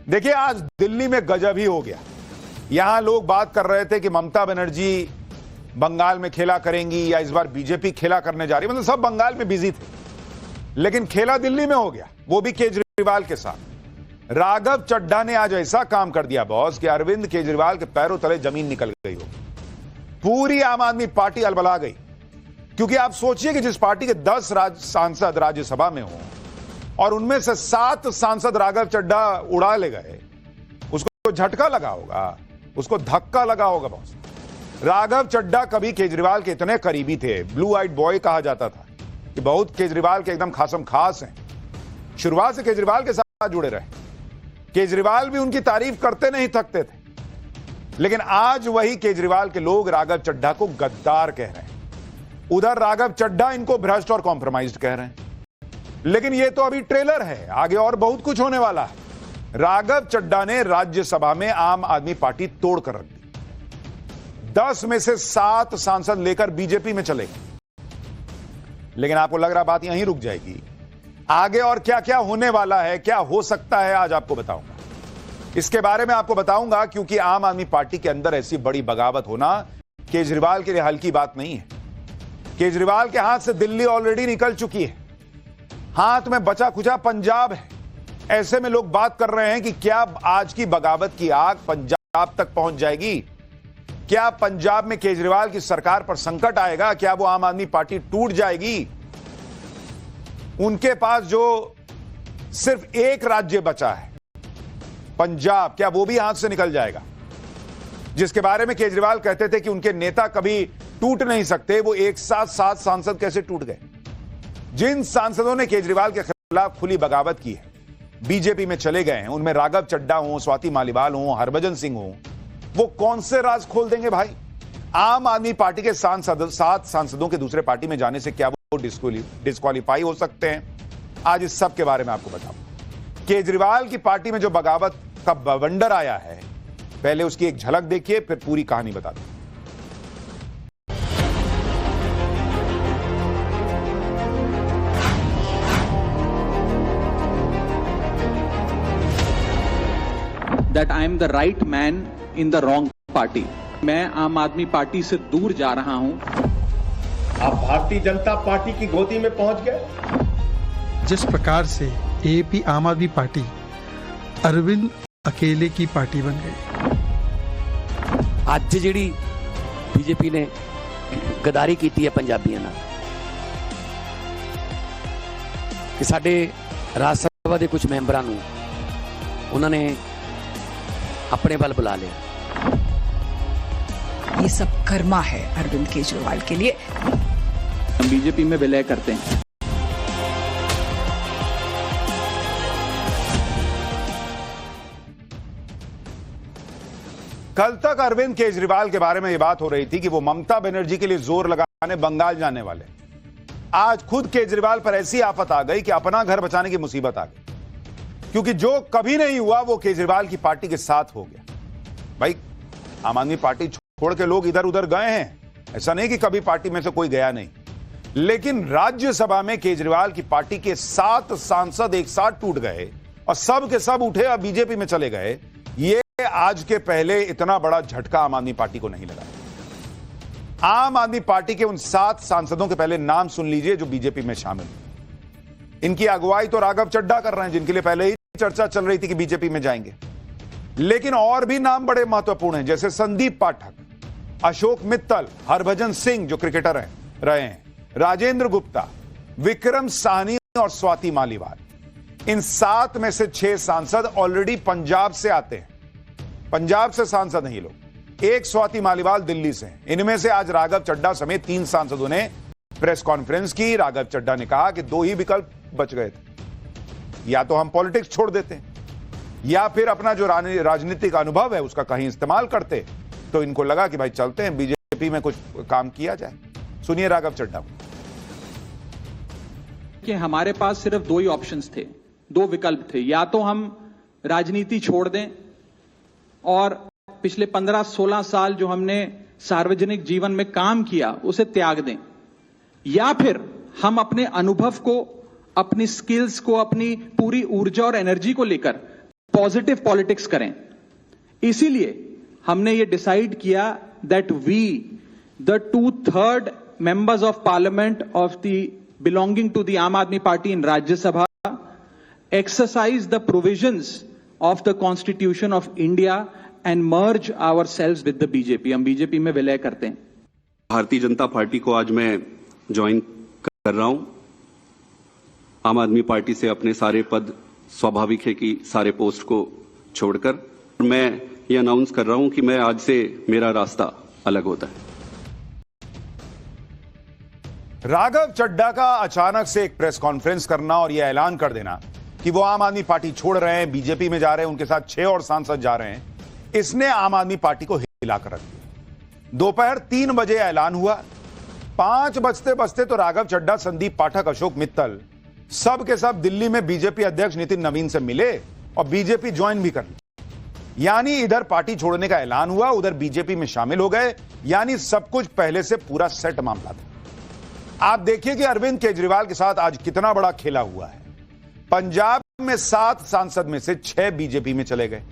देखिए, आज दिल्ली में गजब ही हो गया। यहां लोग बात कर रहे थे कि ममता बनर्जी बंगाल में खेला करेंगी या इस बार बीजेपी खेला करने जा रही है। मतलब सब बंगाल में बिजी थे, लेकिन खेला दिल्ली में हो गया, वो भी केजरीवाल के साथ। राघव चड्ढा ने आज ऐसा काम कर दिया बॉस कि अरविंद केजरीवाल के पैरों तले जमीन निकल गई हो। पूरी आम आदमी पार्टी अलबला गई, क्योंकि आप सोचिए कि जिस पार्टी के 10 सांसद राज्यसभा में हो और उनमें से 7 सांसद राघव चड्ढा उड़ा ले गए, उसको झटका लगा होगा, उसको धक्का लगा होगा बॉस। राघव चड्ढा कभी केजरीवाल के इतने करीबी थे, ब्लू आइड बॉय कहा जाता था कि बहुत केजरीवाल के एकदम खासम खास हैं। शुरुआत से केजरीवाल के साथ जुड़े रहे, केजरीवाल भी उनकी तारीफ करते नहीं थकते थे। लेकिन आज वही केजरीवाल के लोग राघव चड्ढा को गद्दार कह रहे हैं, उधर राघव चड्ढा इनको भ्रष्ट और कॉम्प्रोमाइज्ड कह रहे हैं। लेकिन यह तो अभी ट्रेलर है, आगे और बहुत कुछ होने वाला है। राघव चड्ढा ने राज्यसभा में आम आदमी पार्टी तोड़ कर रख दी। 10 में से 7 सांसद लेकर बीजेपी में चले गए। लेकिन आपको लग रहा बात यहीं रुक जाएगी? आगे और क्या क्या होने वाला है, क्या हो सकता है, आज आपको बताऊंगा। इसके बारे में आपको बताऊंगा, क्योंकि आम आदमी पार्टी के अंदर ऐसी बड़ी बगावत होना केजरीवाल के लिए हल्की बात नहीं है। केजरीवाल के हाथ से दिल्ली ऑलरेडी निकल चुकी है, हाथ में बचा खुचा पंजाब है। ऐसे में लोग बात कर रहे हैं कि क्या आज की बगावत की आग पंजाब तक पहुंच जाएगी? क्या पंजाब में केजरीवाल की सरकार पर संकट आएगा? क्या वो आम आदमी पार्टी टूट जाएगी? उनके पास जो सिर्फ एक राज्य बचा है, पंजाब, क्या वो भी हाथ से निकल जाएगा? जिसके बारे में केजरीवाल कहते थे कि उनके नेता कभी टूट नहीं सकते, वो एक साथ 7 सांसद कैसे टूट गए? जिन सांसदों ने केजरीवाल के खिलाफ खुली बगावत की है, बीजेपी में चले गए हैं, उनमें राघव चड्ढा हो, स्वाति मालीवाल हो, हरभजन सिंह हो, वो कौन से राज खोल देंगे भाई? आम आदमी पार्टी के 7 सांसदों के दूसरे पार्टी में जाने से क्या वो डिस्क्वालीफाई हो सकते हैं? आज इस सब के बारे में आपको बताऊं। केजरीवाल की पार्टी में जो बगावत का बवंडर आया है, पहले उसकी एक झलक देखिए, फिर पूरी कहानी बता दूं। That I am the right man in the wrong party. मैं आम आदमी पार्टी से दूर जा रहा हूं। आप भारतीय जनता पार्टी की गोदी में पहुंच गए। जिस प्रकार से एपी आम आदमी पार्टी अरविंद अकेले की पार्टी बन गई। ਅੱਜ ਜਿਹੜੀ बीजेपी ने गदारी की है पंजाबियों नाल कि साडे राज सभा के कुछ मैंबरां नूं उन्होंने अपने बल बुला लिया। ये सब कर्मा है अरविंद केजरीवाल के लिए। हम बीजेपी में विलय करते हैं। कल तक अरविंद केजरीवाल के बारे में यह बात हो रही थी कि वो ममता बनर्जी के लिए जोर लगाने बंगाल जाने वाले। आज खुद केजरीवाल पर ऐसी आफत आ गई कि अपना घर बचाने की मुसीबत आ गई, क्योंकि जो कभी नहीं हुआ वो केजरीवाल की पार्टी के साथ हो गया। भाई, आम आदमी पार्टी छोड़ के लोग इधर उधर गए हैं, ऐसा नहीं कि कभी पार्टी में से कोई गया नहीं, लेकिन राज्यसभा में केजरीवाल की पार्टी के 7 सांसद एक साथ टूट गए और सब के सब उठे और बीजेपी में चले गए। ये आज के पहले इतना बड़ा झटका आम आदमी पार्टी को नहीं लगा। आम आदमी पार्टी के उन 7 सांसदों के पहले नाम सुन लीजिए जो बीजेपी में शामिल हैं। इनकी अगुवाई तो राघव चड्ढा कर रहे हैं, जिनके लिए पहले ही चर्चा चल रही थी कि बीजेपी में जाएंगे। लेकिन और भी नाम बड़े महत्वपूर्ण हैं, जैसे संदीप पाठक, अशोक मित्तल, हरभजन सिंह जो क्रिकेटर रहे हैं, राजेंद्र गुप्ता, विक्रम साहनी और स्वाति मालीवाल। इन 7 में से 6 सांसद ऑलरेडी पंजाब से आते हैं। पंजाब से सांसद हैं ये लोग। एक स्वाति मालीवाल दिल्ली से हैं। इनमें से आज राघव चड्ढा समेत 3 सांसदों ने प्रेस कॉन्फ्रेंस की। राघव चड्ढा ने कहा कि 2 ही विकल्प बच गए थे, या तो हम पॉलिटिक्स छोड़ देते हैं या फिर अपना जो राजनीतिक अनुभव है उसका कहीं इस्तेमाल करते। तो इनको लगा कि भाई चलते हैं बीजेपी में कुछ काम किया जाए। सुनिए राघव चड्ढा। कि हमारे पास सिर्फ 2 ही ऑप्शंस थे, 2 विकल्प थे। या तो हम राजनीति छोड़ दें और पिछले 15-16 साल जो हमने सार्वजनिक जीवन में काम किया उसे त्याग दें, या फिर हम अपने अनुभव को, अपनी स्किल्स को, अपनी पूरी ऊर्जा और एनर्जी को लेकर पॉजिटिव पॉलिटिक्स करें। इसीलिए हमने ये डिसाइड किया that we the 2/3 members of parliament of the belonging to the Aam Aadmi Party in Rajya Sabha exercise the provisions of the Constitution of India and merge ourselves with the BJP। हम BJP में विलय करते हैं। Bharatiya Janata party को आज मैं join कर रहा हूं। आम आदमी पार्टी से अपने सारे पद स्वाभाविक है कि सारे पोस्ट को छोड़कर मैं ये अनाउंस कर रहा हूं कि मैं आज से मेरा रास्ता अलग होता है। राघव चड्ढा का अचानक से एक प्रेस कॉन्फ्रेंस करना और यह ऐलान कर देना कि वो आम आदमी पार्टी छोड़ रहे हैं, बीजेपी में जा रहे हैं, उनके साथ 6 और सांसद जा रहे हैं, इसने आम आदमी पार्टी को हिलाकर रख दिया। दोपहर 3 बजे ऐलान हुआ, 5 बजते बजते तो राघव चड्ढा, संदीप पाठक, अशोक मित्तल सब के सब दिल्ली में बीजेपी अध्यक्ष नितिन नवीन से मिले और बीजेपी ज्वाइन भी कर ली। यानी इधर पार्टी छोड़ने का ऐलान हुआ, उधर बीजेपी में शामिल हो गए। यानी सब कुछ पहले से पूरा सेट मामला था। आप देखिए कि अरविंद केजरीवाल के साथ आज कितना बड़ा खेला हुआ है। पंजाब में 7 सांसद में से 6 बीजेपी में चले गए,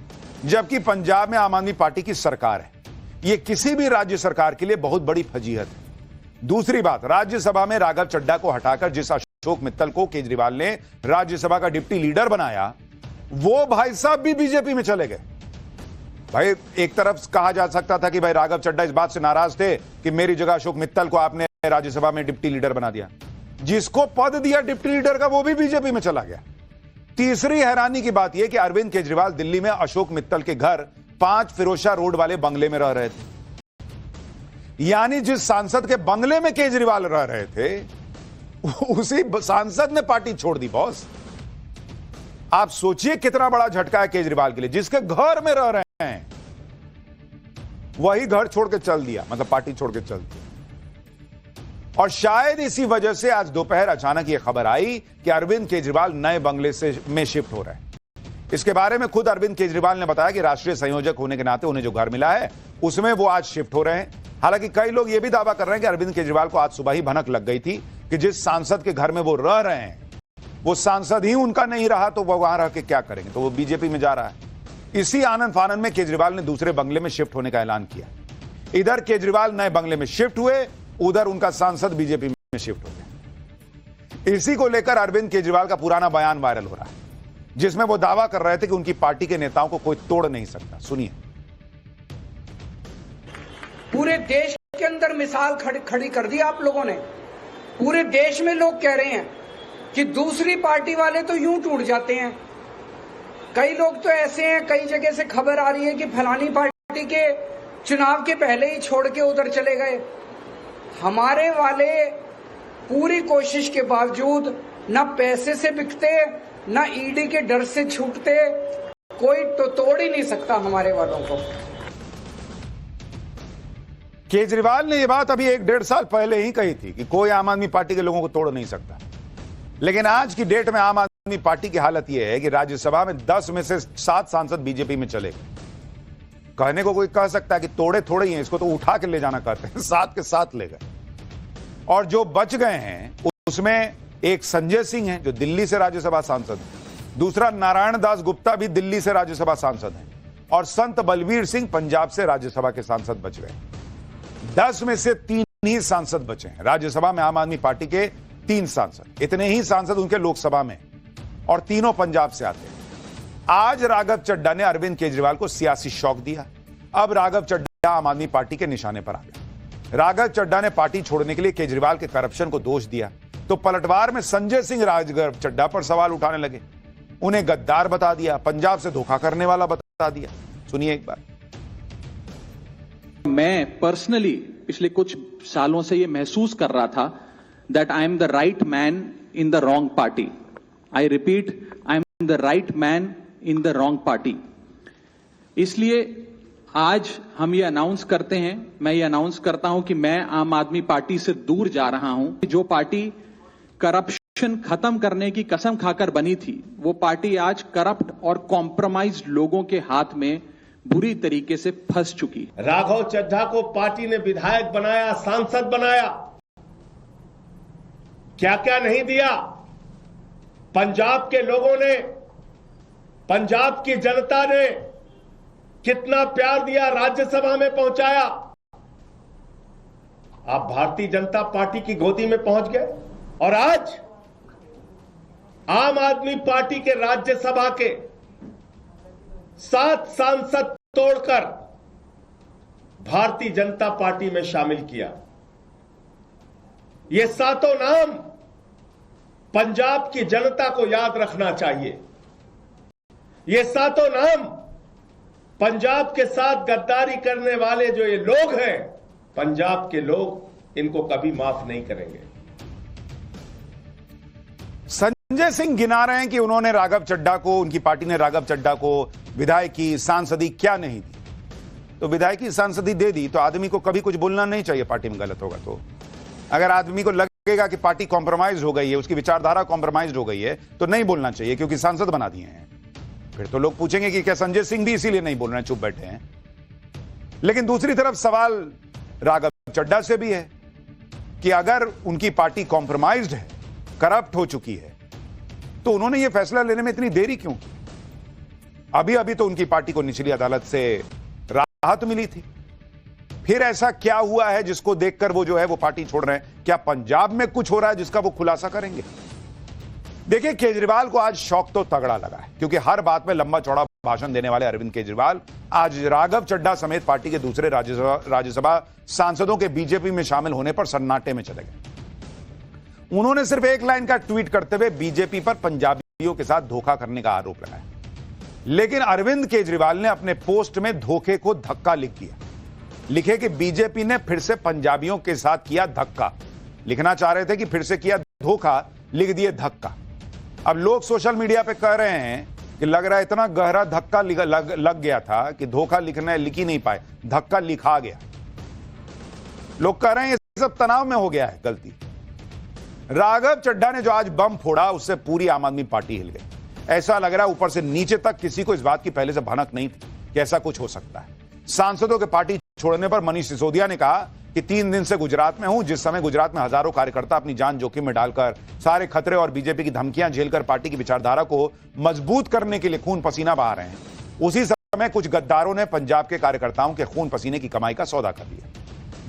जबकि पंजाब में आम आदमी पार्टी की सरकार है। यह किसी भी राज्य सरकार के लिए बहुत बड़ी फजीहत है। दूसरी बात, राज्यसभा में राघव चड्ढा को हटाकर जिस अशोक मित्तल को केजरीवाल ने राज्यसभा का डिप्टी लीडर बनाया, वो भाई साहब भी बीजेपी में चले गए। भाई एक तरफ कहा जा सकता था कि भाई राघव चड्ढा इस बात से नाराज थे कि मेरी जगह अशोक मित्तल को आपने राज्यसभा में डिप्टी लीडर बना दिया। जिसको पद दिया डिप्टी लीडर का वो भी बीजेपी में चला गया। तीसरी हैरानी की बात यह कि अरविंद केजरीवाल दिल्ली में अशोक मित्तल के घर 5 फिरोजशाह रोड वाले बंगले में रह रहे थे। यानी जिस सांसद के बंगले में केजरीवाल रह रहे थे, उसी सांसद ने पार्टी छोड़ दी। बॉस, आप सोचिए कितना बड़ा झटका है केजरीवाल के लिए। जिसके घर में रह रहे हैं वही घर छोड़ के चल दिया, मतलब पार्टी छोड़ के चल दिया। और शायद इसी वजह से आज दोपहर अचानक यह खबर आई कि अरविंद केजरीवाल नए बंगले में शिफ्ट हो रहे हैं। इसके बारे में खुद अरविंद केजरीवाल ने बताया कि राष्ट्रीय संयोजक होने के नाते उन्हें जो घर मिला है उसमें वो आज शिफ्ट हो रहे हैं। हालांकि कई लोग यह भी दावा कर रहे हैं कि अरविंद केजरीवाल को आज सुबह ही भनक लग गई थी कि जिस सांसद के घर में वो रह रहे हैं वो सांसद ही उनका नहीं रहा, तो वो वहां रह के क्या करेंगे, तो वो बीजेपी में जा रहा है। इसी आनंद फानंद में केजरीवाल ने दूसरे बंगले में शिफ्ट होने का ऐलान किया। इधर केजरीवाल नए बंगले में शिफ्ट हुए, उधर उनका सांसद बीजेपी में शिफ्ट हो गया। इसी को लेकर अरविंद केजरीवाल का पुराना बयान वायरल हो रहा है, जिसमें वो दावा कर रहे थे कि उनकी पार्टी के नेताओं को कोई तोड़ नहीं सकता। सुनिए। पूरे देश के अंदर मिसाल खड़ी कर दी आप लोगों ने। पूरे देश में लोग कह रहे हैं कि दूसरी पार्टी वाले तो यूं टूट जाते हैं। कई लोग तो ऐसे हैं, कई जगह से खबर आ रही है कि फलानी पार्टी के चुनाव के पहले ही छोड़ के उधर चले गए। हमारे वाले पूरी कोशिश के बावजूद न पैसे से बिकते, न ईडी के डर से छूटते, कोई तो तोड़ ही नहीं सकता हमारे वालों को। केजरीवाल ने यह बात अभी 1-1.5 साल पहले ही कही थी कि कोई आम आदमी पार्टी के लोगों को तोड़ नहीं सकता। लेकिन आज की डेट में आम आदमी पार्टी की हालत यह है कि राज्यसभा में 10 में से 7 सांसद बीजेपी में चले गए। कहने को कोई कह सकता है कि तोड़े थोड़े ही हैं, इसको तो उठा के ले जाना कहते हैं। 7 के 7 ले गए। और जो बच गए हैं उसमें एक संजय सिंह है जो दिल्ली से राज्यसभा सांसद है, दूसरा नारायण दास गुप्ता भी दिल्ली से राज्यसभा सांसद है, और संत बलवीर सिंह पंजाब से राज्यसभा के सांसद बच गए। 10 में से 3 ही सांसद बचे हैं। राज्यसभा में आम आदमी पार्टी के 3 सांसद, इतने ही सांसद उनके लोकसभा में, और तीनों पंजाब से आते हैं। आज राघव चड्ढा ने अरविंद केजरीवाल को सियासी शॉक दिया। अब राघव चड्ढा आम आदमी पार्टी के निशाने पर आ गया। राघव चड्ढा ने पार्टी छोड़ने के लिए केजरीवाल के करप्शन को दोष दिया, तो पलटवार में संजय सिंह राघव चड्ढा पर सवाल उठाने लगे। उन्हें गद्दार बता दिया, पंजाब से धोखा करने वाला बता दिया। सुनिए एक बार। मैं पर्सनली पिछले कुछ सालों से यह महसूस कर रहा था that I am the right man in the wrong party. I repeat, I am the right man in the wrong party. इसलिए आज हम ये अनाउंस करते हैं, मैं ये अनाउंस करता हूं कि मैं आम आदमी पार्टी से दूर जा रहा हूं। जो पार्टी करप्शन खत्म करने की कसम खाकर बनी थी, वो पार्टी आज करप्ट और कॉम्प्रोमाइज्ड लोगों के हाथ में बुरी तरीके से फंस चुकी। राघव चड्ढा को पार्टी ने विधायक बनाया, सांसद बनाया, क्या क्या नहीं दिया। पंजाब के लोगों ने पंजाब की जनता ने कितना प्यार दिया, राज्यसभा में पहुंचाया। आप भारतीय जनता पार्टी की गोदी में पहुंच गए और आज आम आदमी पार्टी के राज्यसभा के 7 सांसद तोड़कर भारतीय जनता पार्टी में शामिल किया। ये 7 नाम पंजाब की जनता को याद रखना चाहिए। ये 7 नाम पंजाब के साथ गद्दारी करने वाले जो ये लोग हैं, पंजाब के लोग इनको कभी माफ नहीं करेंगे। संजय सिंह गिना रहे हैं कि उन्होंने राघव चड्ढा को, उनकी पार्टी ने राघव चड्ढा को विधायकी सांसदी क्या नहीं दी। तो विधायकी सांसदी दे दी तो आदमी को कभी कुछ बोलना नहीं चाहिए पार्टी में गलत होगा तो। अगर आदमी को लगेगा कि पार्टी कॉम्प्रोमाइज हो गई है, उसकी विचारधारा कॉम्प्रोमाइज हो गई है, तो नहीं बोलना चाहिए क्योंकि सांसद बना दिए हैं। फिर तो लोग पूछेंगे कि क्या संजय सिंह भी इसीलिए नहीं बोल रहे हैं, चुप बैठे हैं। लेकिन दूसरी तरफ सवाल राघव चड्ढा से भी है कि अगर उनकी पार्टी कॉम्प्रोमाइज्ड है, करप्ट हो चुकी है, तो उन्होंने यह फैसला लेने में इतनी देरी क्यों की? अभी अभी तो उनकी पार्टी को निचली अदालत से राहत मिली थी। फिर ऐसा क्या हुआ है जिसको देखकर वो जो है वो पार्टी छोड़ रहे हैं? क्या पंजाब में कुछ हो रहा है जिसका वो खुलासा करेंगे? देखिए, केजरीवाल को आज शौक तो तगड़ा लगा है क्योंकि हर बात में लंबा चौड़ा भाषण देने वाले अरविंद केजरीवाल आज राघव चड्ढा समेत पार्टी के दूसरे राज्यसभा सांसदों के बीजेपी में शामिल होने पर सन्नाटे में चले गए। उन्होंने सिर्फ एक लाइन का ट्वीट करते हुए बीजेपी पर पंजाबियों के साथ धोखा करने का आरोप लगाया। लेकिन अरविंद केजरीवाल ने अपने पोस्ट में धोखे को धक्का लिख दिया। लिखे कि बीजेपी ने फिर से पंजाबियों के साथ किया धक्का। लिखना चाह रहे थे कि फिर से किया धोखा, लिख दिए धक्का। अब लोग सोशल मीडिया पे कह रहे हैं कि लग रहा है इतना गहरा धक्का लग गया था कि धोखा लिख ही नहीं पाए, धक्का लिखा गया। लोग कह रहे हैं ये सब तनाव में हो गया है गलती। राघव चड्ढा ने जो आज बम फोड़ा उससे पूरी आम आदमी पार्टी हिल गई। ऐसा लग रहा है ऊपर से नीचे तक किसी को इस बात की पहले से भनक नहीं थी कि ऐसा कुछ हो सकता है। सांसदों के पार्टी छोड़ने पर मनीष सिसोदिया ने कहा कि 3 दिन से गुजरात में हूं, जिस समय गुजरात में हजारों कार्यकर्ता अपनी जान जोखिम में डालकर सारे खतरे और बीजेपी की धमकियां झेलकर पार्टी की विचारधारा को मजबूत करने के लिए खून पसीना बहा रहे हैं, उसी समय कुछ गद्दारों ने पंजाब के कार्यकर्ताओं के खून पसीने की कमाई का सौदा कर लिया।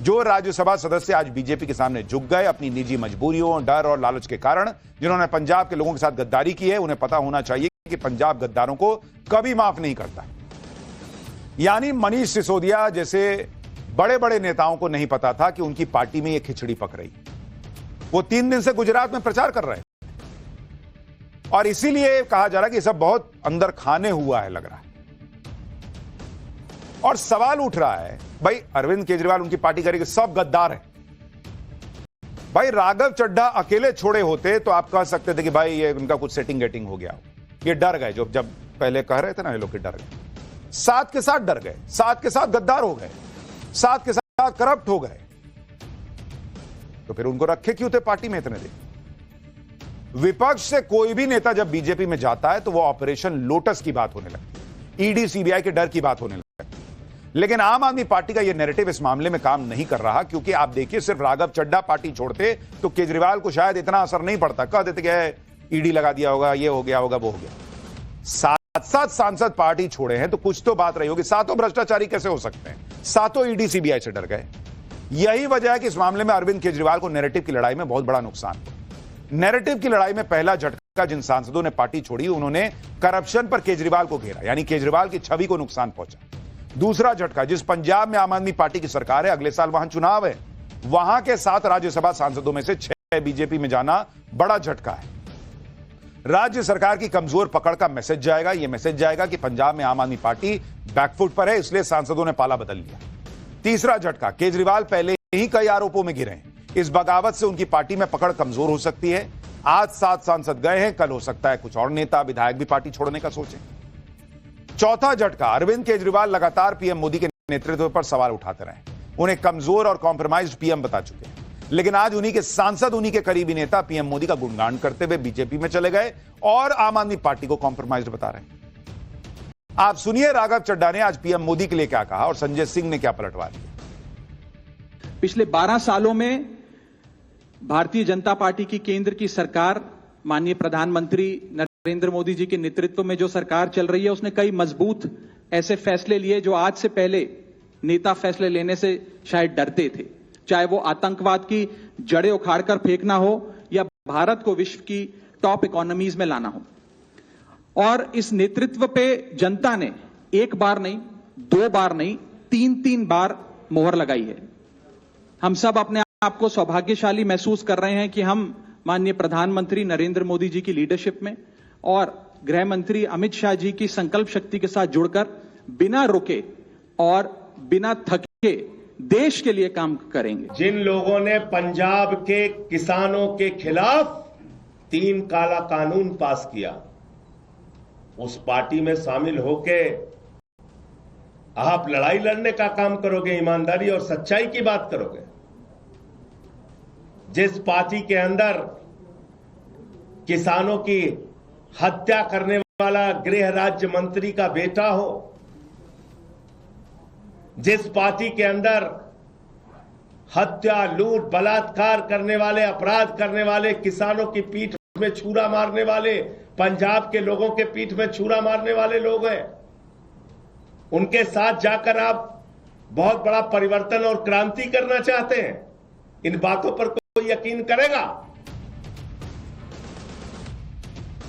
जो राज्यसभा सदस्य आज बीजेपी के सामने झुक गए अपनी निजी मजबूरियों, डर और लालच के कारण, जिन्होंने पंजाब के लोगों के साथ गद्दारी की है, उन्हें पता होना चाहिए कि पंजाब गद्दारों को कभी माफ नहीं करता। यानी मनीष सिसोदिया जैसे बड़े बड़े नेताओं को नहीं पता था कि उनकी पार्टी में यह खिचड़ी पक रही। वो 3 दिन से गुजरात में प्रचार कर रहे हैं और इसीलिए कहा जा रहा है कि सब बहुत अंदर खाने हुआ है लग रहा है। और सवाल उठ रहा है, भाई अरविंद केजरीवाल उनकी पार्टी करेगी, सब गद्दार है। भाई राघव चड्ढा अकेले छोड़े होते तो आप कह सकते थे कि भाई ये उनका कुछ सेटिंग गेटिंग हो गया, ये डर गए। जब पहले कह रहे थे ना ये लोग, डर गए, साथ के साथ डर गए, साथ के साथ गद्दार हो गए, साथ के साथ करप्ट हो गए। तो फिर उनको रखे क्यों थे पार्टी में इतने दिन? विपक्ष से कोई भी नेता जब बीजेपी में जाता है तो वो ऑपरेशन लोटस की बात होने लगती है, ईडी सीबीआई के डर की बात होने लगती है। लेकिन आम आदमी पार्टी का यह नैरेटिव इस मामले में काम नहीं कर रहा क्योंकि आप देखिए, सिर्फ राघव चड्ढा पार्टी छोड़ते तो केजरीवाल को शायद इतना असर नहीं पड़ता। कह देते कि ईडी लगा दिया होगा, ये हो गया होगा, वो हो गया। 7 सांसद पार्टी छोड़े हैं तो कुछ तो बात रही होगी। 7 भ्रष्टाचारी कैसे हो सकते हैं? 7 ईडी सीबीआई से डर गए। यही वजह है कि इस मामले में अरविंद केजरीवाल को नैरेटिव की लड़ाई में बहुत बड़ा नुकसान हुआ। नैरेटिव की लड़ाई में पहला झटका जिन सांसदों ने पार्टी छोड़ी, उन्होंने करप्शन पर केजरीवाल को घेरा, यानी केजरीवाल की छवि को नुकसान पहुंचा। दूसरा झटका, जिस पंजाब में आम आदमी पार्टी की सरकार है, अगले साल वहां चुनाव है, वहां के 7 राज्यसभा सांसदों में से 6 बीजेपी में जाना बड़ा झटका है। राज्य सरकार की कमजोर पकड़ का मैसेज जाएगा। यह मैसेज जाएगा कि पंजाब में आम आदमी पार्टी बैकफुट पर है, इसलिए सांसदों ने पाला बदल लिया। तीसरा झटका, केजरीवाल पहले ही कई आरोपों में घिरे हैं, इस बगावत से उनकी पार्टी में पकड़ कमजोर हो सकती है। आज 7 सांसद गए हैं, कल हो सकता है कुछ और नेता विधायक भी पार्टी छोड़ने का सोचें। चौथा झटका, अरविंद केजरीवाल लगातार पीएम मोदी के नेतृत्व पर सवाल उठाते रहे, उन्हें कमजोर और कॉम्प्रोमाइज्ड पीएम बता चुके हैं। लेकिन आज उन्हीं के सांसद, उन्हीं के करीबी नेता पीएम मोदी का गुणगान करते हुए बीजेपी में चले गए और आम आदमी पार्टी को कॉम्प्रोमाइज्ड बता रहे हैं। आप सुनिए राघव चड्ढा ने आज पीएम मोदी के लिए क्या कहा और संजय सिंह ने क्या पलटवार दिया। पिछले 12 सालों में भारतीय जनता पार्टी की केंद्र की सरकार, माननीय प्रधानमंत्री नरेंद्र मोदी जी के नेतृत्व में जो सरकार चल रही है उसने कई मजबूत ऐसे फैसले लिए जो आज से पहले नेता फैसले लेने से शायद डरते थे, चाहे वो आतंकवाद की जड़ें उखाड़कर फेंकना हो या भारत को विश्व की टॉप इकोनॉमीज में लाना हो। और इस नेतृत्व पे जनता ने एक बार नहीं, दो बार नहीं, तीन बार मोहर लगाई है। हम सब अपने आप को सौभाग्यशाली महसूस कर रहे हैं कि हम माननीय प्रधानमंत्री नरेंद्र मोदी जी की लीडरशिप में और गृह मंत्री अमित शाह जी की संकल्प शक्ति के साथ जुड़कर बिना रुके और बिना थके देश के लिए काम करेंगे। जिन लोगों ने पंजाब के किसानों के खिलाफ 3 काला कानून पास किया, उस पार्टी में शामिल होके आप लड़ाई लड़ने का काम करोगे, ईमानदारी और सच्चाई की बात करोगे। जिस पार्टी के अंदर किसानों की हत्या करने वाला गृह राज्य मंत्री का बेटा हो, जिस पार्टी के अंदर हत्या, लूट, बलात्कार करने वाले, अपराध करने वाले, किसानों की पीठ में छुरा मारने वाले, पंजाब के लोगों के पीठ में छुरा मारने वाले लोग हैं, उनके साथ जाकर आप बहुत बड़ा परिवर्तन और क्रांति करना चाहते हैं। इन बातों पर कोई यकीन करेगा?